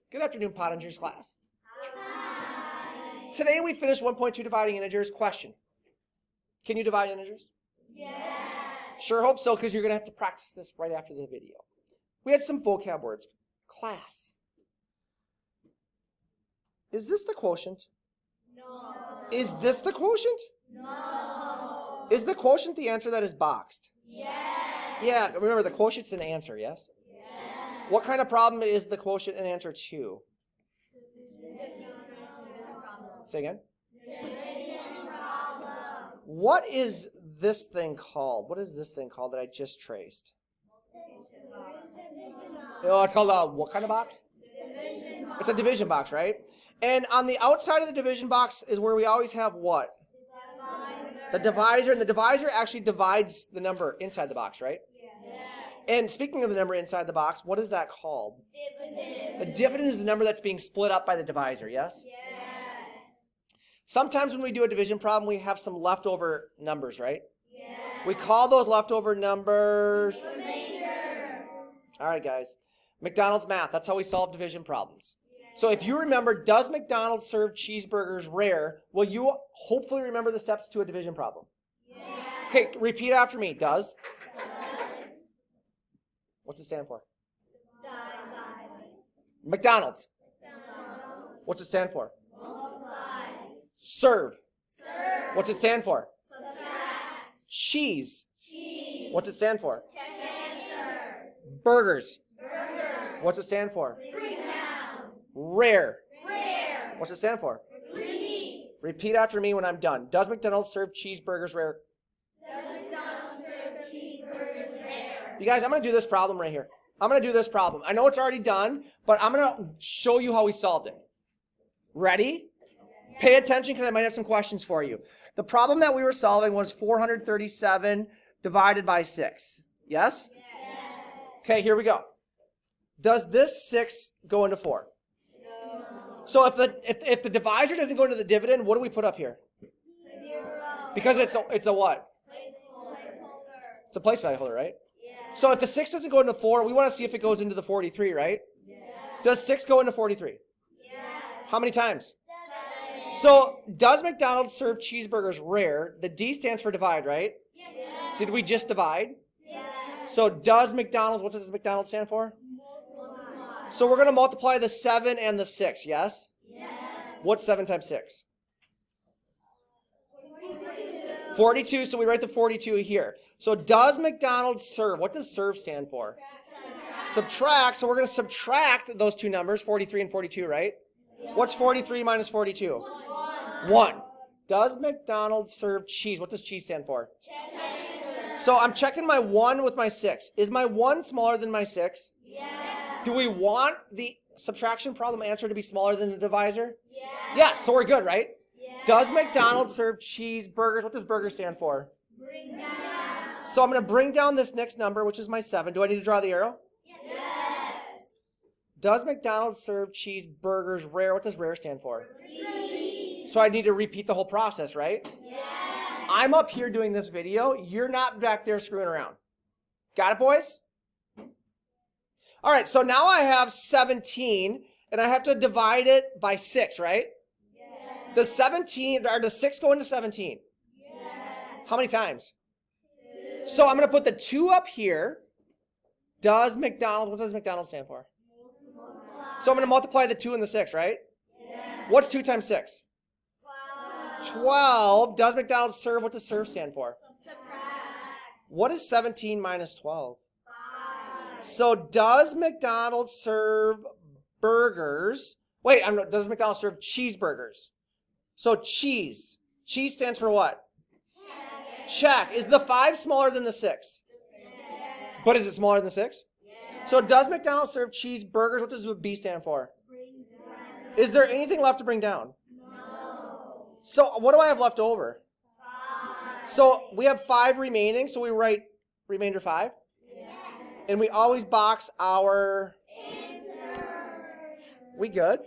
Good afternoon, Pottinger's class. Hi. Today we finished 1.2 dividing integers. Question. Can you divide integers? Yes. Sure hope so, because you're going to have to practice this right after the video. We had some vocab words. Class. Is this the quotient? No. Is this the quotient? No. Is the quotient the answer that is boxed? Yes. Yeah, remember the quotient's an answer, yes? Yes. What kind of problem is the quotient an answer to? Say again? Division problem. What is this thing called? What is this thing called that I just traced? Oh, it's called what kind of box? Division box. It's a division box, right? And on the outside of the division box is where we always have what? The divisor. And the divisor actually divides the number inside the box, right? Yes. And speaking of the number inside the box, what is that called? Dividend. The dividend is the number that's being split up by the divisor, yes? Yes. Sometimes when we do a division problem, we have some leftover numbers, right? Yes. We call those leftover numbers. Remainder. All right, guys. McDonald's math. That's how we solve division problems. So if you remember, does McDonald's serve cheeseburgers rare? Will you hopefully remember the steps to a division problem? Yes. Okay, repeat after me. Does. What's it stand for? McDonald's. What's it stand for? Multiply. Serve. Serve. What's it stand for? Subtract. Cheese. Cheese. What's it stand for? Check answer. Burgers. Burger. What's it stand for? Bring down. Rare. Rare. What's it stand for? Repeat. Repeat after me when I'm done. Does McDonald's serve cheeseburgers rare? Does McDonald's serve cheeseburgers rare? You guys, I'm going to do this problem right here. I'm going to do this problem. I know it's already done, but I'm going to show you how we solved it. Ready? Pay attention because I might have some questions for you. The problem that we were solving was 437 divided by 6. Yes? Yes. Okay, here we go. Does this 6 go into 4? No. So if the divisor doesn't go into the dividend, what do we put up here? 0. Because it's a what? Placeholder. It's a placeholder, right? Yes. So if the 6 doesn't go into 4, we want to see if it goes into the 43, right? Yes. Does 6 go into 43? Yes. How many times? 7. So does McDonald's serve cheeseburgers rare? The D stands for divide, right? Yes. Did we just divide? Yes. So does McDonald's, what does McDonald's stand for? Multiply. So we're going to multiply the 7 and the 6, yes? Yes. What's 7 times 6? 42. 42, so we write the 42 here. So does McDonald's serve? What does serve stand for? Subtract. So we're going to subtract those two numbers, 43 and 42, right? What's 43 minus 42? 1. Does McDonald's serve cheese? What does cheese stand for? Check answer. So I'm checking my 1 with my 6. Is my 1 smaller than my 6? Yes. Do we want the subtraction problem answer to be smaller than the divisor? Yes. Yes, so we're good, right? Yes. Does McDonald's serve cheeseburgers? What does burger stand for? Bring down. So I'm going to bring down this next number, which is my 7. Do I need to draw the arrow? Yes. Does McDonald's serve cheeseburgers rare? What does rare stand for? Repeat. So I need to repeat the whole process, right? Yes. I'm up here doing this video. You're not back there screwing around. Got it, boys? All right, so now I have 17, and I have to divide it by 6, right? Yes. Does 6 go into 17? Yes. How many times? 2. So I'm going to put the 2 up here. What does McDonald's stand for? Multiply. So I'm going to multiply the 2 and the 6, right? Yes. What's 2 times 6? 12. 12. Does McDonald's serve? What does serve stand for? Subtract. What is 17 minus 12? 5. So does McDonald's serve burgers? Wait, does McDonald's serve cheeseburgers? So cheese. Cheese stands for what? Check. Is the 5 smaller than the 6? Yes. But is it smaller than the 6? Yes. So does McDonald's serve cheeseburgers? What does the B stand for? Bring down. Is there anything left to bring down? No. So what do I have left over? 5. So we have 5 remaining, so we write remainder 5. Yes. And we always box our... Answer. We good?